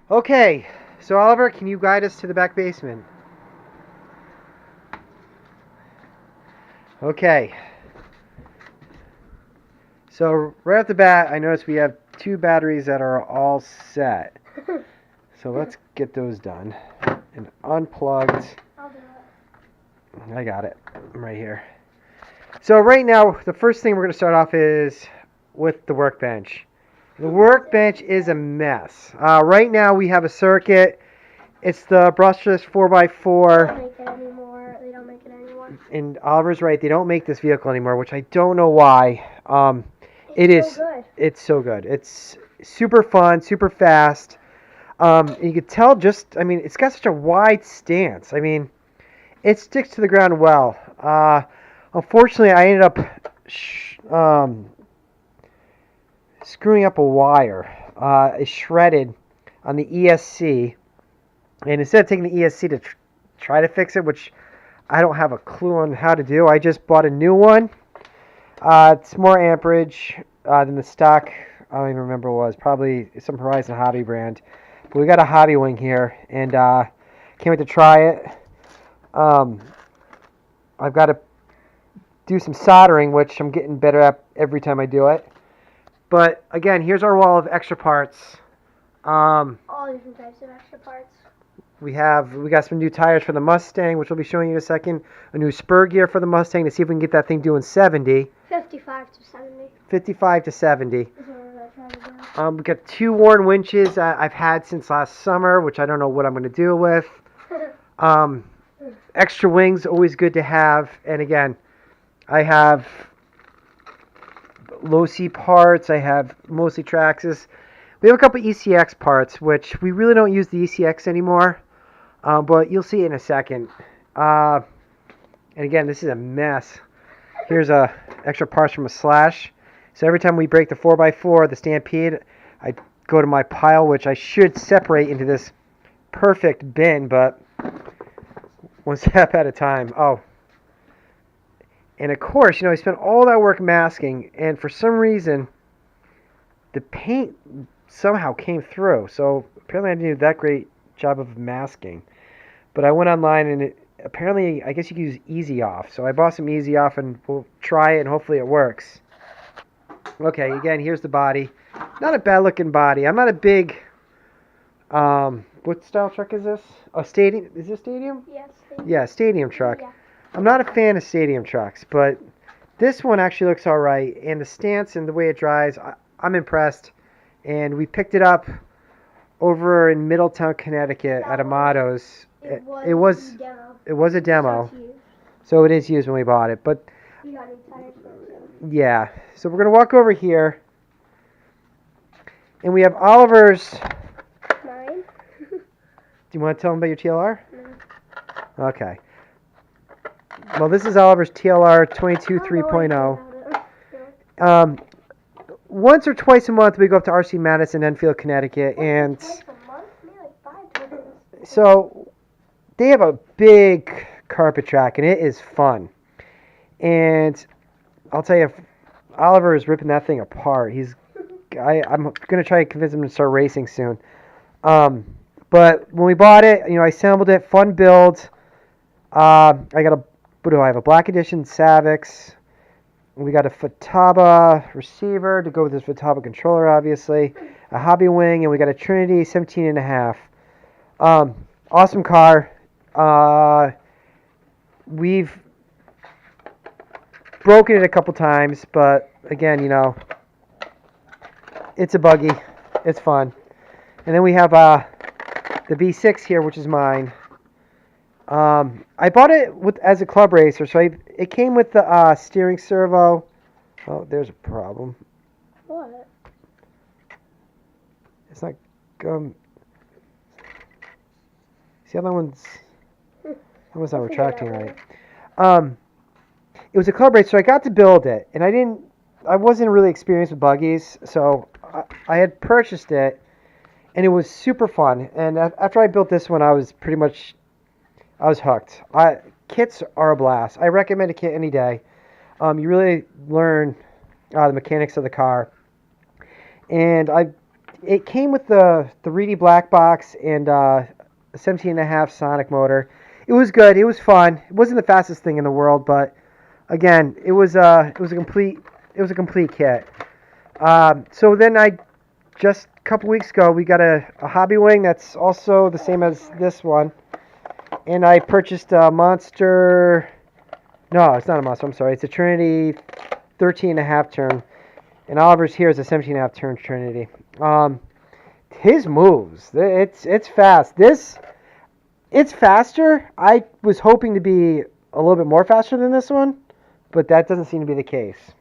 Okay, so Oliver, can you guide us to the back basement? Okay, so right off the bat, I noticed we have two batteries that are all set. So let's get those done and unplugged. I'll do it. I got it. I'm right here. So right now, the first thing we're going to start off is with the workbench. The workbench is a mess. Right now we have a circuit. It's the brushless They 4x4. don't make it anymore. They don't make it anymore. And Oliver's right. They don't make this vehicle anymore, which I don't know why. It's so good. It's so good. It's super fun, super fast. You could tell just. I mean, it's got such a wide stance. I mean, it sticks to the ground well. Unfortunately, I ended up screwing up a wire. It shredded on the ESC, and instead of taking the ESC to try to fix it, which I don't have a clue on how to do, I just bought a new one. It's more amperage than the stock. I don't even remember what it was. Probably some Horizon Hobby brand. But we got a Hobby Wing here, and can't wait to try it. I've got to do some soldering, which I'm getting better at every time I do it. But again, here's our wall of extra parts. All different types of extra parts. We got some new tires for the Mustang, which we'll be showing you in a second. A new spur gear for the Mustang to see if we can get that thing doing 70. 55 to 70. 55 to 70. Is what we're trying to do. We got two worn winches I've had since last summer, which I don't know what I'm going to do with. Extra wings, always good to have. And again, I have low-C parts. I have mostly Traxxas. We have a couple ECX parts, which we really don't use the ECX anymore. But you'll see it in a second. And again, this is a mess. Here's extra parts from a Slash. So every time we break the 4x4, the Stampede, I go to my pile, which I should separate into this perfect bin, but one step at a time. Oh. And of course, I spent all that work masking, and for some reason, the paint somehow came through. So apparently I didn't do that great job of masking. But I went online, and apparently, I guess you can use Easy Off. So I bought some Easy Off, and we'll try it, and hopefully it works. Okay, again, here's the body. Not a bad looking body. I'm not a big, what style truck is this? A stadium, is this stadium? Yes. Yeah, stadium truck. Yeah. I'm not a fan of stadium trucks, but this one actually looks alright. And the stance and the way it drives, I'm impressed. And we picked it up over in Middletown, Connecticut at Amato's. It was a demo. It was a demo. So it's used. So it is used when we bought it. But We got new tires for it, too. yeah, so we're going to walk over here. And we have Oliver's. Mine? Do you want to tell him about your TLR? No. Okay. Well, this is Oliver's TLR 22 I don't know 3.0. anything about it. Once or twice a month, we go up to RC Madison, Enfield, Connecticut, and Twice a month? Maybe like 5 times. so they have a big carpet track, and it is fun. And I'll tell you, Oliver is ripping that thing apart. I'm gonna try to convince him to start racing soon. But when we bought it, I assembled it, fun build. I got what do I have? A Black Edition Savix. We got a Futaba receiver to go with this Futaba controller, obviously. A Hobby Wing, and we got a Trinity 17.5. Awesome car. We've broken it a couple times, but again, it's a buggy. It's fun. And then we have the V6 here, which is mine. I bought it as a club racer, so it came with the steering servo. Oh, there's a problem. What? It's not see how that one's not retracting right. It was a club racer, so I got to build it, and I wasn't really experienced with buggies, so I had purchased it, and it was super fun. And after I built this one, I was hooked. Kits are a blast. I recommend a kit any day. You really learn the mechanics of the car. And I it came with the 3D black box and a 17.5 Sonic motor. It was good. It was fun. It wasn't the fastest thing in the world, but again, it was a complete kit. So then just a couple weeks ago we got a Hobby Wing that's also the same as this one, and I purchased a Monster. No, it's not a Monster. I'm sorry. It's a Trinity 13.5 turn. And Oliver's here is a 17.5 turn Trinity. His moves, it's fast. It's faster. I was hoping to be a little bit more faster than this one, but that doesn't seem to be the case.